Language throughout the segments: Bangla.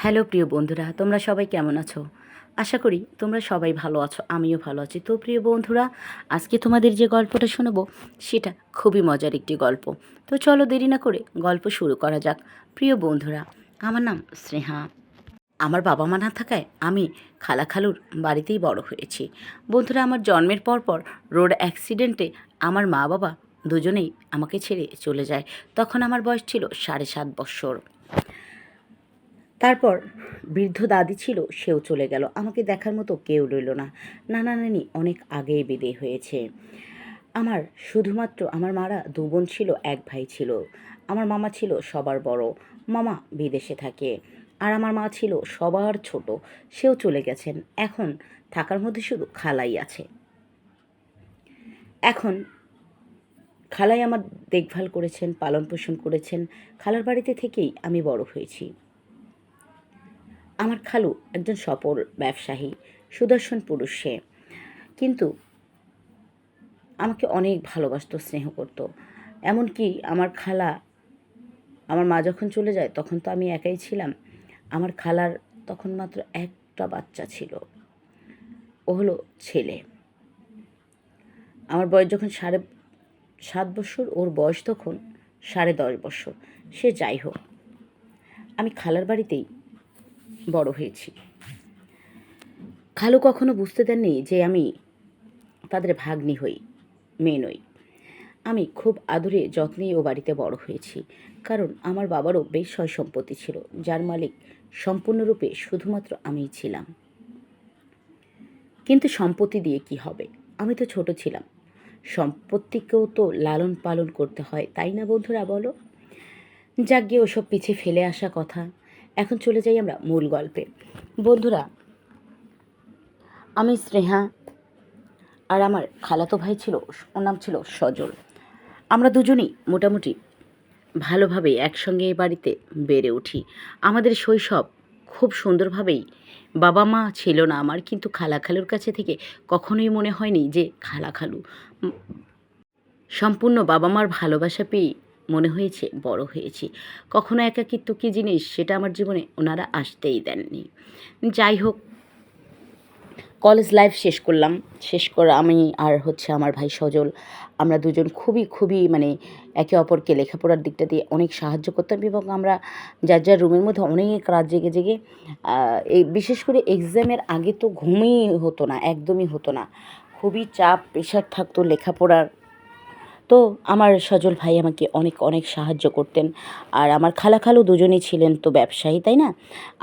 হ্যালো প্রিয় বন্ধুরা, তোমরা সবাই কেমন আছো? আশা করি তোমরা সবাই ভালো আছো, আমিও ভালো আছি। তো প্রিয় বন্ধুরা, আজকে তোমাদের যে গল্পটা শোনাবো সেটা খুবই মজার একটি গল্প। তো চলো দেরি না করে গল্প শুরু করা যাক। প্রিয় বন্ধুরা, আমার নাম স্নেহা। আমার বাবা মা না থাকায় আমি খালা খালুর বাড়িতেই বড় হয়েছি। বন্ধুরা, আমার জন্মের পর রোড অ্যাক্সিডেন্টে আমার মা বাবা দুজনেই আমাকে ছেড়ে চলে যায়। তখন আমার বয়স ছিল 7.5 বৎসর। তারপর বৃদ্ধ দাদি ছিল, সেও চলে গেল। আমাকে দেখার মতো কেউ রইল না। নানা নানি অনেক আগেই বিদেয় হয়েছে। আমার শুধুমাত্র আমার মারা 2 বোন ছিল, 1 ভাই ছিল। আমার মামা ছিল সবার বড়। মামা বিদেশে থাকে। আর আমার মা ছিল সবার ছোট, সেও চলে গেছেন। এখন থাকার মধ্যে শুধু খালাই আছে। এখন খালাই আমার দেখভাল করেছেন, পালন পোষণ করেছেন। খালার বাড়িতে থেকেই আমি বড় হয়েছি। আমার খালু একজন সফল ব্যবসায়ী, সুদর্শন পুরুষ সে। কিন্তু আমাকে অনেক ভালোবাসতো, স্নেহ করতো। এমনকি আমার খালা, আমার মা যখন চলে যায় তখন তো আমি একাই ছিলাম। আমার খালার তখন মাত্র একটা বাচ্চা ছিল, ও হলো ছেলে। আমার বয়স যখন 7.5 বৎসর, ওর বয়স তখন 10.5 বৎসর। সে যাই হোক, আমি খালার বাড়িতেই বড় হয়েছি। খালু কখনো বুঝতে দেননি যে আমি তাদের ভাগ্নি হই, মেয়ে নই। আমি খুব আদরে যত্নেই ও বাড়িতে বড় হয়েছি, কারণ আমার বাবারও বেশ সয় সম্পত্তি ছিল, যার মালিক সম্পূর্ণরূপে শুধুমাত্র আমিই ছিলাম। কিন্তু সম্পত্তি দিয়ে কি হবে? আমি তো ছোট ছিলাম। সম্পত্তিকেও তো লালন পালন করতে হয়, তাই না বন্ধুরা, বলো? যাক গিয়ে ওসব পিছে ফেলে আসা কথা। এখন চলে যাই আমরা মূল গল্পে। বন্ধুরা, আমি স্নেহা, আর আমার খালাতো ভাই ছিল, ওর নাম ছিল সজল। আমরা দুজনেই মোটামুটি ভালোভাবে একসঙ্গে এ বাড়িতে বেড়ে উঠি। আমাদের শৈশব খুব সুন্দরভাবেই, বাবা মা ছিল না আমার, কিন্তু খালা খালুর কাছে থেকে কখনোই মনে হয়নি যে খালা খালু। সম্পূর্ণ বাবা মার ভালোবাসা পেয়ে মনে হয়েছে বড় হয়েছি। কখনো একাকিত্ব কী জিনিস সেটা আমার জীবনে ওনারা আসতেই দেননি। যাই হোক, কলেজ লাইফ শেষ করলাম। শেষ করে আমি আর আমার ভাই সজল, আমরা দুজন খুবই খুবই মানে একে অপরকে লেখাপড়ার দিকটা দিয়ে অনেক সাহায্য করতাম, এবং আমরা যার যার রুমের মধ্যে অনেক রাত জেগে জেগে এই বিশেষ করে এক্সামের আগে তো ঘুমই হতো না, একদমই হতো না। খুবই চাপ প্রেশার থাকতো লেখাপড়ার। তো আমার সজল ভাই আমাকে অনেক অনেক সাহায্য করতেন। আর আমার খালা খালু দুজনেই ছিলেন তো ব্যবসায়ী, তাই না?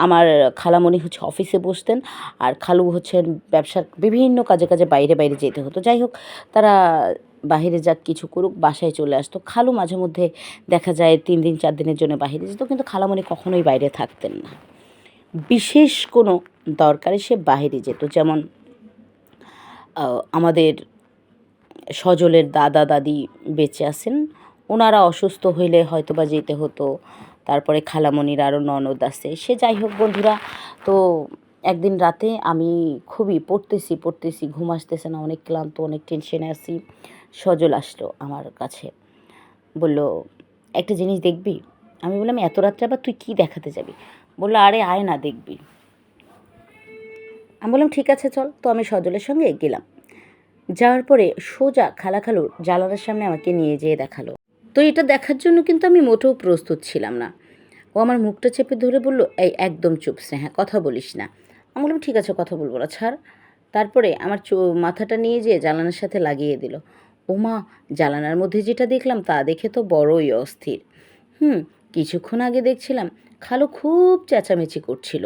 আমার খালামণি অফিসে বসতেন, আর খালু ব্যবসার বিভিন্ন কাজে কাজে বাইরে বাইরে যেতে হতো। যাই হোক, তারা বাহিরে যাক কিছু করুক, বাসায় চলে আসতো। খালু মাঝে মধ্যে দেখা যায় 3 দিন 4 দিনের জন্য বাইরে যেত, কিন্তু খালামণি কখনোই বাইরে থাকতেন না। বিশেষ কোনো দরকারে সে বাইরে যেত। যেমন আমাদের সজলের দাদা দাদি বেঁচে আছেন, ওনারা অসুস্থ হইলে হয়তো বা যেতে হতো। তারপরে খালামণির আরও ননদ আছে, সে যাই হোক বন্ধুরা। তো একদিন রাতে আমি খুবই পড়তেছি, ঘুম আসতেছে না, অনেক ক্লান্ত, অনেক টেনশনে আছি। সজল আসলো আমার কাছে, বলল, একটা জিনিস দেখবি? আমি বললাম, এত রাত্রে আবার তুই কী দেখাতে যাবি? বললো, আরে আয় না, দেখবি। আমি বললাম, ঠিক আছে চল। তো আমি সজলের সঙ্গে গেলাম। যাওয়ার পরে সোজা খালা খালুর জানালার সামনে আমাকে নিয়ে যেয়ে দেখালো। তো এটা দেখার জন্য কিন্তু আমি মোটেও প্রস্তুত ছিলাম না। ও আমার মুখটা চেপে ধরে বলল, এই একদম চুপ স্নেহা, কথা বলিস না। আমি বললাম, ঠিক আছে, কথা বলবো না, ছাড়। তারপরে আমার মাথাটা নিয়ে যেয়ে জানালার সাথে লাগিয়ে দিল। ওমা, জানালার মধ্যে যেটা দেখলাম তা দেখে তো বড়ই অস্থির। কিছুক্ষণ আগে দেখছিলাম খালু খুব চেঁচামেচি করছিল।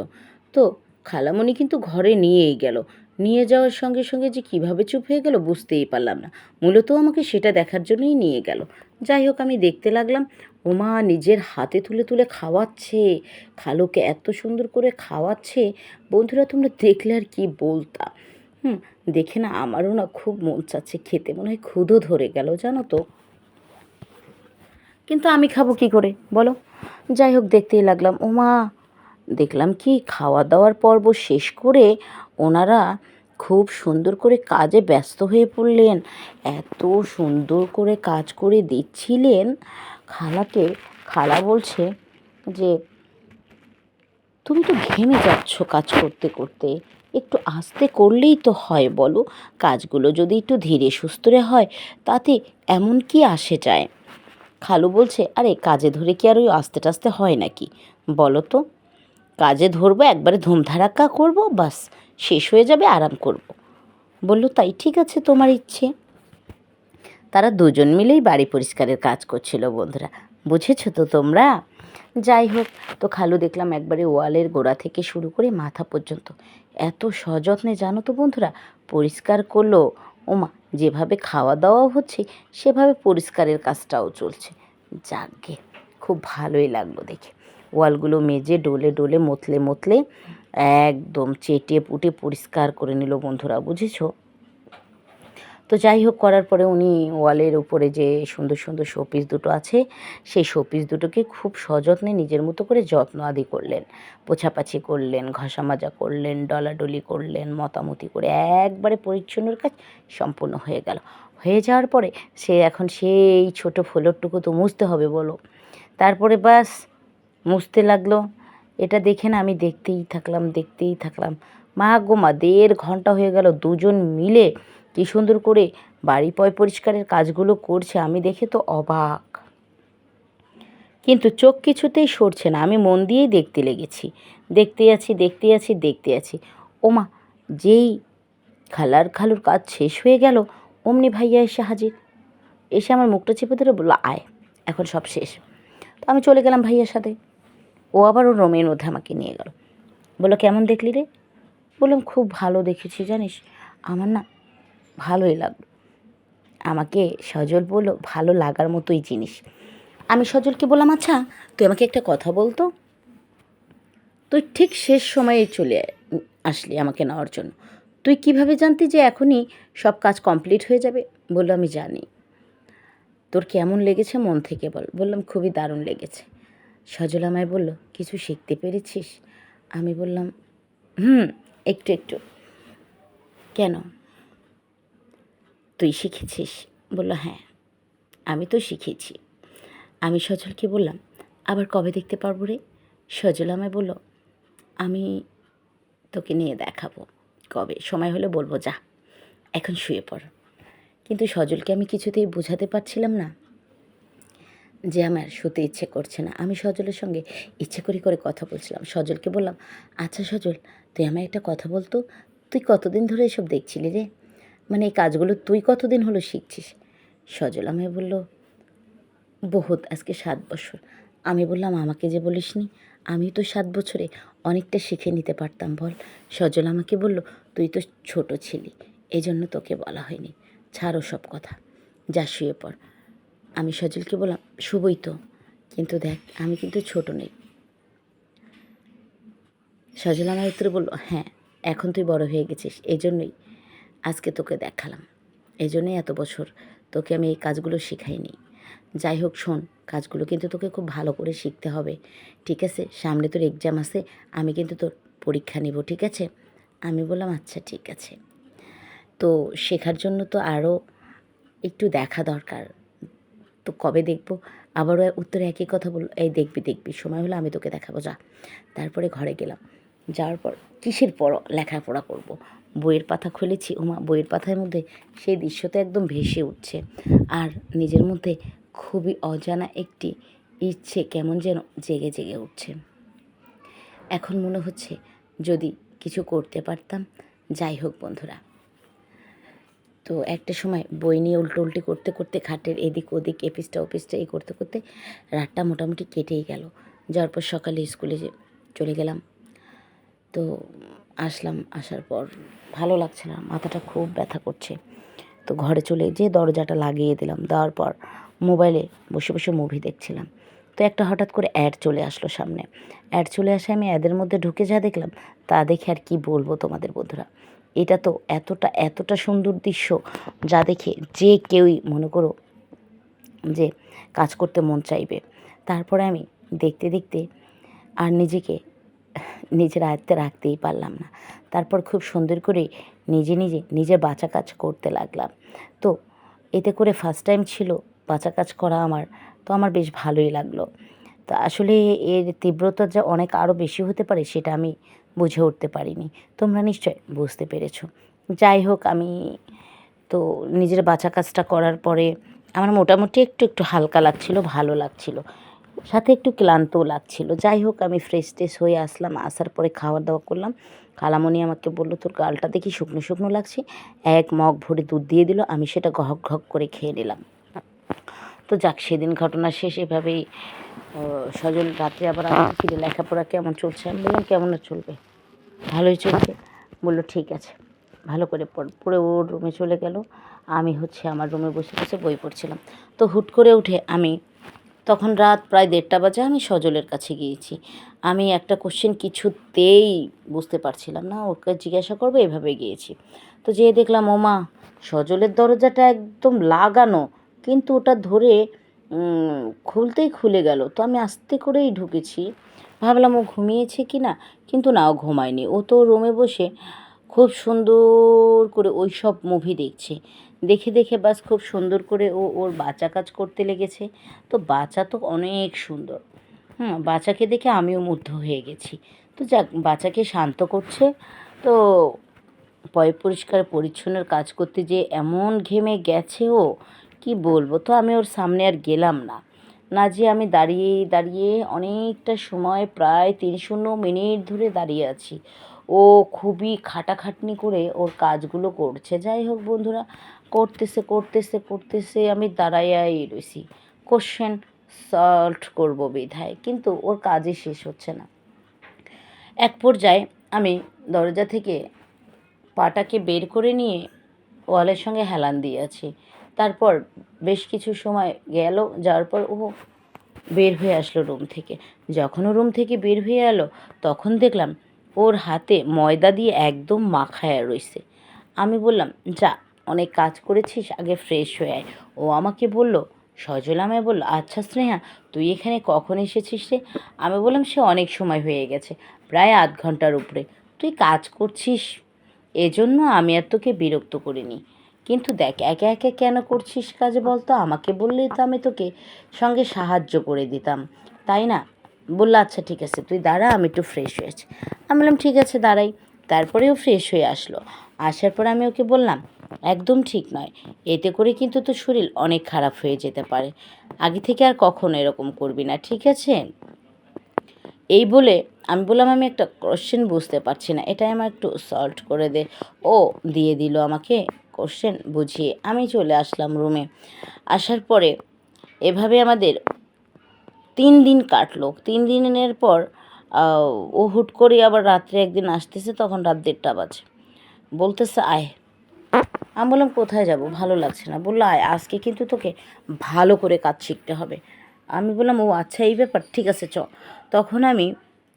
তো খালামণি কিন্তু ঘরে নিয়েই গেল। নিয়ে যাওয়ার সঙ্গে সঙ্গে যে কীভাবে চুপ হয়ে গেল বুঝতেই পারলাম না। মূলত আমাকে সেটা দেখার জন্যই নিয়ে গেল। যাই হোক, আমি দেখতে লাগলাম। ওমা, নিজের হাতে তুলে তুলে খাওয়াচ্ছে, খালুকে এত সুন্দর করে খাওয়াচ্ছে। বন্ধুরা, তোমরা দেখলে আর কি বলতা। দেখে না আমারও না খুব মন চাচ্ছে খেতে, মনে হয় ক্ষুধা ধরে গেল, জানো তো। কিন্তু আমি খাবো কী করে বলো? যাই হোক, দেখতেই লাগলাম। ওমা, দেখলাম কি খাওয়া দাওয়ার পর্ব শেষ করে ওনারা খুব সুন্দর করে কাজে ব্যস্ত হয়ে পড়লেন। এত সুন্দর করে কাজ করে দিচ্ছিলেন খালাকে। খালা বলছে যে, তুমি তো ঘেমে যাচ্ছ কাজ করতে করতে, একটু আস্তে করলেই তো হয় বলো। কাজগুলো যদি একটু ধীরে সুস্থরে হয় তাতে এমন কি আসে যায়। খালু বলছে, আরে কাজে ধরে কি আর ওই আস্তে টাস্তে হয় নাকি বলো তো। কাজে ধরবো, একবারে ধুমধারাক্কা করবো, বাস শেষ হয়ে যাবে, আরাম করব। বলল, তাই ঠিক আছে, তোমার ইচ্ছে। তারা দুজন মিলেই বাড়ি পরিষ্কারের কাজ করছিল বন্ধুরা, বুঝেছো তো তোমরা। যাই হোক, তো খালু দেখলাম একবারে ওয়ালের গোড়া থেকে শুরু করে মাথা পর্যন্ত এত সযত্নে, জানো তো বন্ধুরা, পরিষ্কার করলো। ওমা, যেভাবে খাওয়া দাওয়াও হচ্ছে সেভাবে পরিষ্কারের কাজটাও চলছে। যাকগে, খুব ভালোই লাগলো দেখে। ওয়ালগুলো মেজে ডলে ডলে মতলে মতলে একদম চেটে পুটে পরিষ্কার করে নিল বন্ধুরা, বুঝেছো। তো যাই হোক, করার পরে উনি ওয়ালের উপরে যে সুন্দর সুন্দর শোপিস দুটো আছে সেই শোপিস দুটোকে খুব সযত্নে নিজের মতো করে যত্ন আদি করলেন, পোছাপাছি করলেন, ঘষা মাজা করলেন, ডলাডলি করলেন, মতামতি করে একবারে পরিচ্ছন্নর কাজ সম্পূর্ণ হয়ে গেল। হয়ে যাওয়ার পরে সে এখন সেই ছোট ফ্লোরটুকু তো মুছতে হবে বলো। তারপরে বাস মুছতে লাগলো। এটা দেখে না আমি দেখতেই থাকলাম। মা গো মা, 1.5 ঘন্টা হয়ে গেল দুজন মিলে কী সুন্দর করে বাড়ি পরিষ্কারের কাজগুলো করছে, আমি দেখে তো অবাক। কিন্তু চোখ কিছুতেই সরছে না, আমি মন দিয়েই দেখতে লেগেছি। দেখতে আছি। ওমা, যেই খালুর কাজ শেষ হয়ে গেল অমনি ভাইয়া এসে হাজির। এসে আমার মুখটা চেপে ধরে বললো, আয়, এখন সব শেষ। তো আমি চলে গেলাম ভাইয়ার সাথে। ও আবার ওর রুমের মধ্যে আমাকে নিয়ে গেল। বললো, কেমন দেখলি রে? বললাম, খুব ভালো দেখেছি জানিস, আমার না ভালোই লাগলো। আমাকে সজল বললো, ভালো লাগার মতোই জিনিস। আমি সজলকে বললাম, আচ্ছা তুই আমাকে একটা কথা বলতো, তুই ঠিক শেষ সময়ে চলে আসলি আমাকে নেওয়ার জন্য, তুই কিভাবে জানতি যে এখনই সব কাজ কমপ্লিট হয়ে যাবে? বললো, আমি জানি। তোর কেমন লেগেছে মন থেকে বল। বললাম, খুবই দারুণ লেগেছে। সজল আমায় বলল, কিছু শিখতে পেরেছিস? আমি বললাম, একটু। কেন, তুই শিখেছিস? বলল, হ্যাঁ, আমি তো শিখেছি। আমি সজলকে বললাম, আবার কবে দেখতে পারবো রে? সজল আমায় বলল, আমি তোকে নিয়ে দেখাবো, কবে সময় হলে বলবো, যা এখন শুয়ে পড়। কিন্তু সজলকে আমি কিছুতেই বোঝাতে পারছিলাম না যে আমার শুতে ইচ্ছে করছে না। আমি সজলের সঙ্গে ইচ্ছে করে কথা বলছিলাম। সজলকে বললাম, আচ্ছা সজল, তুই আমায় একটা কথা বলতো, তুই কতদিন ধরে এসব দেখছিলি রে? মানে এই কাজগুলো তুই কতদিন হলো শিখছিস? সজল আমায় বলল, বহুত, আজকে 7 বছর। আমি বললাম, আমাকে যে বলিসনি, আমি তো 7 বছরে অনেকটা শিখে নিতে পারতাম বল। সজল আমাকে বলল, তুই তো ছোট ছিলি, এই জন্য তোকে বলা হয়নি, ছাড়ো সব কথা, যা শুয়ে পড়। আমি সজলকে বললাম, শুবই তো, কিন্তু দেখ আমি কিন্তু ছোট নেই। সজল আমার উত্তরে বলল, হ্যাঁ, এখন তুই বড় হয়ে গেছিস, এই জন্যই আজকে তোকে দেখালাম, এই জন্যই এত বছর তোকে আমি এই কাজগুলো শেখাইনি। যাই হোক শোন, কাজগুলো কিন্তু তোকে খুব ভালো করে শিখতে হবে, ঠিক আছে? সামনে তোর এক্সাম আছে, আমি কিন্তু তোর পরীক্ষা নেব, ঠিক আছে? আমি বললাম, আচ্ছা ঠিক আছে। তো শেখার জন্য তো আরও একটু দেখা দরকার, তো কবে দেখবো? আবারও উত্তরে একই কথা বলল, এই দেখবি, সময় হলে আমি তোকে দেখাবো, যা। তারপরে ঘরে গেলাম। যাওয়ার পর কিসের লেখাপড়া করব। বইয়ের পাতা খুলেছি, ওমা, বইয়ের পাতার মধ্যে সেই দৃশ্য তো একদম ভেসে উঠছে। আর নিজের মধ্যে খুবই অজানা একটি ইচ্ছে কেমন যেন জেগে জেগে উঠছে। এখন মনে হচ্ছে যদি কিছু করতে পারতাম। যাই হোক বন্ধুরা, তো একটা সময় বই নিয়ে উল্টো করতে খাটের এদিক ওদিক এপিসটা ওপিসটা এই করতে রাতটা মোটামুটি কেটেই গেল। যাওয়ার পর সকালে স্কুলে চলে গেলাম। তো আসার পর ভালো লাগছে না, মাথাটা খুব ব্যথা করছে। তো ঘরে চলে যেয়ে দরজাটা লাগিয়ে দিলাম, দেওয়ার পর মোবাইলে বসে বসে মুভি দেখছিলাম। তো একটা হঠাৎ করে অ্যাড চলে আসলো সামনে। অ্যাড চলে আসে, আমি অ্যাডের মধ্যে ঢুকে যা দেখলাম তা দেখে আর কি বলবো তোমাদের বন্ধুরা। এটা তো এতটা সুন্দর দৃশ্য, যা দেখে যে কেউই মনে করো যে কাজ করতে মন চাইবে। তারপরে আমি দেখতে আর নিজেকে নিজের আয়ত্তে রাখতেই পারলাম না। তারপর খুব সুন্দর করে নিজের বাঁচা কাজ করতে লাগলাম। তো এতে করে ফার্স্ট টাইম ছিল বাঁচা কাজ করা আমার, তো আমার বেশ ভালোই লাগলো। তো আসলে এর তীব্রতা যে অনেক আরও বেশি হতে পারে সেটা আমি বুঝে উঠতে পারিনি। তোমরা নিশ্চয় বুঝতে পেরেছো। যাই হোক, আমি তো নিজের বাঁচা কাজটা করার পরে আমার মোটামুটি একটু হালকা লাগছিল, ভালো লাগছিল, সাথে একটু ক্লান্তও লাগছিল। যাই হোক, আমি ফ্রেশ ট্রেশ হয়ে আসলাম। আসার পরে খাওয়া দাওয়া করলাম। খালামণি আমাকে বলল, তোর গালটা দেখি শুকনো শুকনো লাগছে। এক মগ ভরে দুধ দিয়ে দিল। আমি সেটা গহক ঘক করে খেয়ে নিলাম। তো যাক, সেদিন ঘটনা শেষ। এভাবেই সজল রাত্রে আবার আমাকে ফিরে, লেখাপড়া কেমন চলছে? আমি বললাম, কেমন আর চলবে, ভালোই চলছে। বললো ঠিক আছে, ভালো করে পড়। পড়ে ওর রুমে চলে গেল। আমি আমার রুমে বসে বসে বই পড়ছিলাম। তো হুট করে উঠে আমি, তখন রাত প্রায় 1:30 বাজে, আমি সজলের কাছে গিয়েছি। আমি একটা কোশ্চেন কিছুতেই বুঝতে পারছিলাম না, ওকে জিজ্ঞাসা করবো এভাবে গিয়েছি। তো যেয়ে দেখলাম, ওমা, সজলের দরজাটা একদম লাগানো, কিন্তু ওটা ধরে খুলতেই খুলে গেল। তো আমি আস্তে করেই ঢুকেছি, ভাবলাম ও ঘুমিয়েছে কি না, কিন্তু না, ও ঘুমায়নি। ও তো রুমে বসে খুব সুন্দর করে ওই সব মুভি দেখছে। দেখে দেখে বাস খুব সুন্দর করে ওর বাচ্চা কাজ করতে লেগেছে। তো বাচ্চা তো অনেক সুন্দর, বাচ্চাকে দেখে আমিও মুগ্ধ হয়ে গেছি। তো যাক, বাচ্চাকে শান্ত করছে। তো পরিষ্কার পরিচ্ছন্নের কাজ করতে যে এমন ঘেমে গেছে ও, কি বলবো। তো আমি ওর সামনে আর গেলাম না, যে আমি দাঁড়িয়ে দাঁড়িয়ে অনেকটা সময়, প্রায় 3-0 মিনিট ধরে দাঁড়িয়ে আছি। ও খুবই খাটাখাটনি করে ওর কাজগুলো করছে। যাই হোক বন্ধুরা, করতেছে করতেছে করতেছে, আমি দাঁড়াইয়াই রয়েছি, কোশ্চেন সলভ করবো বিধায়, কিন্তু ওর কাজই শেষ হচ্ছে না। এক পর্যায়ে আমি দরজা থেকে পাটাকে বের করে নিয়ে ওয়ালের সঙ্গে হেলান দিয়ে আছি। তারপর বেশ কিছু সময় গেল, যাওয়ার পর ও বের হয়ে আসলো রুম থেকে। যখন ও রুম থেকে বের হয়ে এলো, তখন দেখলাম ওর হাতে ময়দা দিয়ে একদম মাখায়া রয়েছে। আমি বললাম, যা, অনেক কাজ করেছিস, আগে ফ্রেশ হয়ে আয়। ও আমাকে বলল, সজল আমায় বলল, আচ্ছা স্নেহা, তুই এখানে কখন এসেছিস রে? আমি বললাম, সে অনেক সময় হয়ে গেছে, প্রায় আধ ঘন্টার উপরে। তুই কাজ করছিস, এজন্য আমি আর তোকে বিরক্ত করিনি। কিন্তু দেখ, একে একে কেন করছিস কাজ বলতো? আমাকে বললেই তো আমি তোকে সঙ্গে সাহায্য করে দিতাম, তাই না? বললো, আচ্ছা ঠিক আছে, তুই দাঁড়া, আমি একটু ফ্রেশ হয়েছি। আমি বললাম, ঠিক আছে, দাঁড়াই। তারপরেও ফ্রেশ হয়ে আসলো। আসার পর আমি ওকে বললাম, একদম ঠিক নয়, এতে করে কিন্তু তোর শরীর অনেক খারাপ হয়ে যেতে পারে। আগে থেকে আর কখনো এরকম করবি না, ঠিক আছে? এই বলে আমি বললাম, আমি একটা কোশ্চেন বুঝতে পারছি না, এটাই আমার একটু সলভ করে দে। ও দিয়ে দিল আমাকে কোশ্চেন বুঝিয়ে। আমি চলে আসলাম রুমে। আসার পরে এভাবে আমাদের 3 দিন কাটলো। 3 দিনের পর ও হুট করে আবার রাত্রে একদিন আসতেছে, তখন রাত 1:30 বাজে। বলতেছে, আয়। আমি বললাম, কোথায় যাব, ভালো লাগছে না। বললো, আয়, আজকে কিন্তু তোকে ভালো করে কাজ শিখতে হবে। আমি বললাম, ও আচ্ছা, এই ব্যাপার, ঠিক আছে, চ। তখন আমি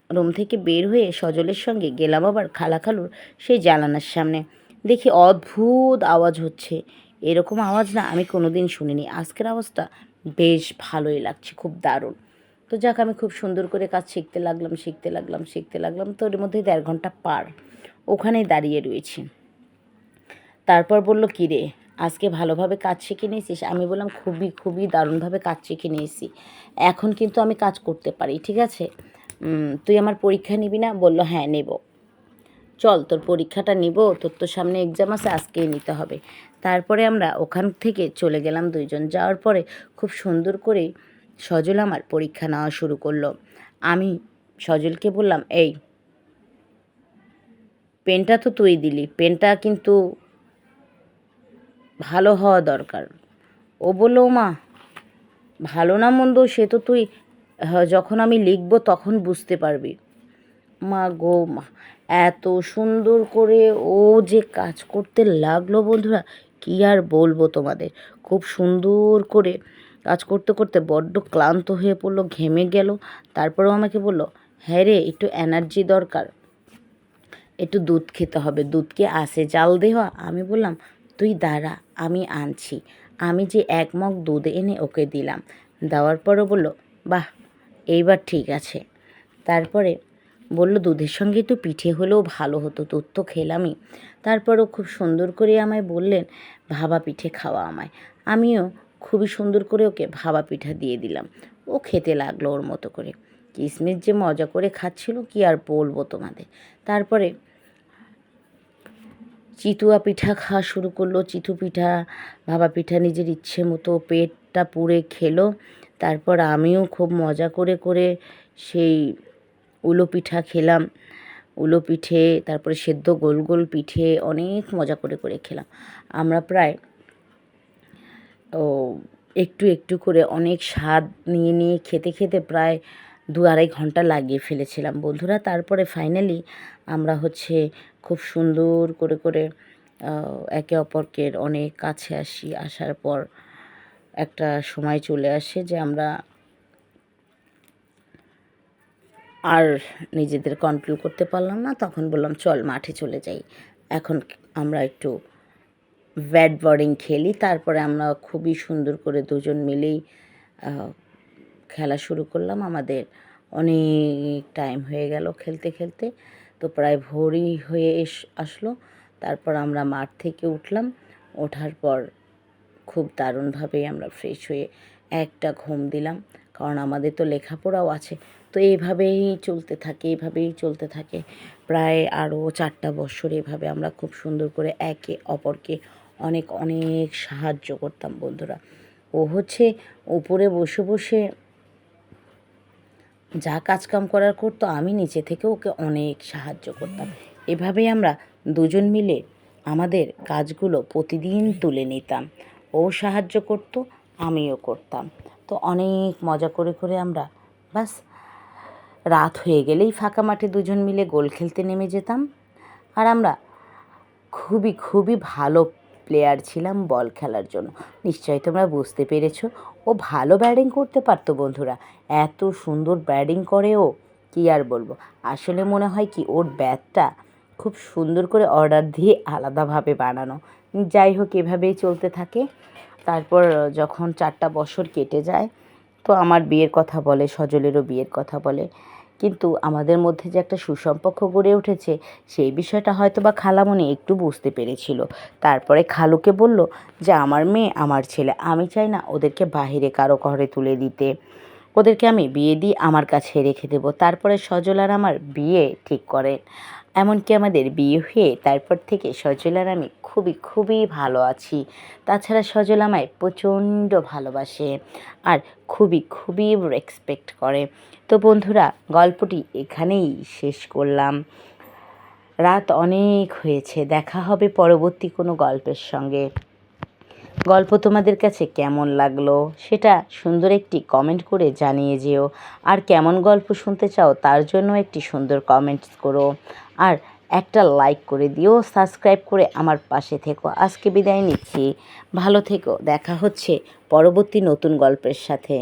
রুম থেকে বের হয়ে সজলের সঙ্গে গেলাম আবার খালাখালুর সেই জানালার সামনে। দেখি অদ্ভুত আওয়াজ হচ্ছে। এরকম আওয়াজ না আমি কোনো দিন শুনিনি। আজকের আওয়াজটা বেশ ভালোই লাগছে, খুব দারুণ। তো যাক, আমি খুব সুন্দর করে কাজ শিখতে লাগলাম শিখতে লাগলাম শিখতে লাগলাম। তো ওর মধ্যে 1.5 ঘন্টা পার ওখানেই দাঁড়িয়ে রয়েছি। তারপর বলল, কী রে, আজকে ভালোভাবে কাজ শিখে নিয়েছিস? আমি বললাম, খুবই খুবই দারুণভাবে কাজ শিখে নিয়েছি, এখন কিন্তু আমি কাজ করতে পারি, ঠিক আছে? তুই আমার পরীক্ষা নিবি না? বলল, হ্যাঁ নেব। চল, তোর পরীক্ষাটা নিব, তোর তো সামনে এক্সাম আছে, আজকেই নিতে হবে। তারপরে আমরা ওখান থেকে চলে গেলাম দুইজন। যাওয়ার পরে খুব সুন্দর করে সজল আমার পরীক্ষা নেওয়া শুরু করলো। আমি সজলকে বললাম, এই পেনটা তো তুই দিলি, পেনটা কিন্তু ভালো হওয়া দরকার। ও বলল, মা, ভালো না মন্দ সে তো তুই যখন আমি লিখবো তখন বুঝতে পারবি। মা গো মা, এত সুন্দর করে ও যে কাজ করতে লাগলো বন্ধুরা, কী আর বলবো তোমাদের। খুব সুন্দর করে কাজ করতে করতে বড্ড ক্লান্ত হয়ে পড়লো, ঘেমে গেল। তারপরেও আমাকে বলল, হ্যাঁ রে, একটু এনার্জি দরকার, একটু দুধ খেতে হবে, দুধকে আসে জাল দেওয়া। আমি বললাম, তুই দাঁড়া, আমি আনছি। আমি যে 1 মগ দুধ এনে ওকে দিলাম। দেওয়ার পরও বলল, বাহ, এইবার ঠিক আছে। তারপরে বলল, দুধের সঙ্গে একটু পিঠে হলেও ভালো হতো, দুধ তো খেলামই। তারপরও খুব সুন্দর করে আমায় বললেন, ভাবা পিঠে খাওয়া আমায়। আমিও খুবই সুন্দর করে ওকে ভাবা পিঠা দিয়ে দিলাম। ও খেতে লাগলো ওর মতো করে। কিশমিশ যে মজা করে খাচ্ছিল কি আর বলবো তোমাদের। তারপরে চিতুয়া পিঠা খাওয়া শুরু করলো। পিঠা, ভাপা পিঠা নিজের ইচ্ছে মতো পেটটা পুড়ে খেলো। তারপর আমিও খুব মজা করে করে সেই উলো পিঠা খেলাম। উলো পিঠে, তারপরে সেদ্ধ গোল গোল পিঠে অনেক মজা করে করে খেলাম। আমরা প্রায় একটু একটু করে অনেক স্বাদ নিয়ে নিয়ে খেতে খেতে প্রায় 2-2.5 ঘন্টা লাগিয়ে ফেলেছিলাম বন্ধুরা। তারপরে ফাইনালি আমরা খুব সুন্দর করে করে একে অপরকে অনেক কাছে আসি। আসার পর একটা সময় চলে আসে যে আমরা আর নিজেদের কন্ট্রোল করতে পারলাম না। তখন বললাম চল মাঠে চলে যাই, এখন আমরা একটু ব্যাট বোর্ডিং খেলি। তারপরে আমরা খুবই সুন্দর করে দুজন মিলেই খেলা শুরু করলাম। আমাদের অনেক টাইম হয়ে গেল খেলতে খেলতে, তো প্রায় ভোরই হয়ে আসলো। তারপর আমরা মাঠ থেকে উঠলাম। ওঠার পর খুব দারুণভাবেই আমরা ফ্রেশ হয়ে একটা ঘুম দিলাম, কারণ আমাদের তো লেখাপড়াও আছে। তো এইভাবেই চলতে থাকে প্রায় আরও 4টা বছর। এভাবে আমরা খুব সুন্দর করে একে অপরকে অনেক অনেক সাহায্য করতাম বন্ধুরা। ও উপরে বসে বসে যা কাজকাম করার করতো, আমি নিচে থেকে ওকে অনেক সাহায্য করতাম। এভাবেই আমরা দুজন মিলে আমাদের কাজগুলো প্রতিদিন তুলে নিতাম। ও সাহায্য করতো, আমিও করতাম। তো অনেক মজা করে করে আমরা বাস রাত হয়ে গেলেই ফাঁকা মাঠে দুজন মিলে গোল খেলতে নেমে যেতাম। আর আমরা খুবই খুবই ভালো প্লেয়ার ছিলাম বল খেলার জন্য। নিশ্চয়ই তোমরা বুঝতে পেরেছো। ও ভালো ব্যাটিং করতে পারতো বন্ধুরা, এত সুন্দর ব্যাটিং করে ও, কী আর বলবো। আসলে মনে হয় কি ওর ব্যাটটা খুব সুন্দর করে অর্ডার দিয়ে আলাদাভাবে বানানো। যাই হোক, এভাবেই চলতে থাকে। তারপর যখন 4টা বছর কেটে যায়, তো আমার বিয়ের কথা বলে, সজলেরও বিয়ের কথা বলে। কিন্তু আমাদের মধ্যে যে একটা সুসম্পর্ক গড়ে উঠেছে, সেই বিষয়টা হয়তো বা খালামণি একটু বুঝতে পেরেছিল। তারপরে খালুকে বলল যে আমার মেয়ে আমার ছেলে, আমি চাই না ওদেরকে বাহিরে কারো ঘরে তুলে দিতে, ওদেরকে আমি বিয়ে দিয়ে আমার কাছে রেখে দেবো। তারপরে সজল আর আমার বিয়ে ঠিক করেন। এমনকি আমাদের বিয়ে হয়ে তারপর থেকে সজল আর আমি খুবই খুবই ভালো আছি। তাছাড়া সজল আমায় প্রচণ্ড ভালোবাসে আর খুবই খুবই রেসপেক্ট করে। তো বন্ধুরা, গল্পটি এখানেই শেষ করলাম। রাত অনেক হয়েছে, দেখা হবে পরবর্তী কোনো গল্পের সঙ্গে। গল্প তোমাদের কাছে কেমন লাগলো সেটা সুন্দর একটি কমেন্ট করে জানিয়ে যেও। আর কেমন গল্প শুনতে চাও তার জন্য একটি সুন্দর কমেন্টস করো। আর একটা লাইক করে দিও, সাবস্ক্রাইব করে আমার পাশে থেকো। আজকে বিদায় নিচ্ছি, ভালো থেকো। দেখা হচ্ছে পরবর্তী নতুন গল্পের সাথে।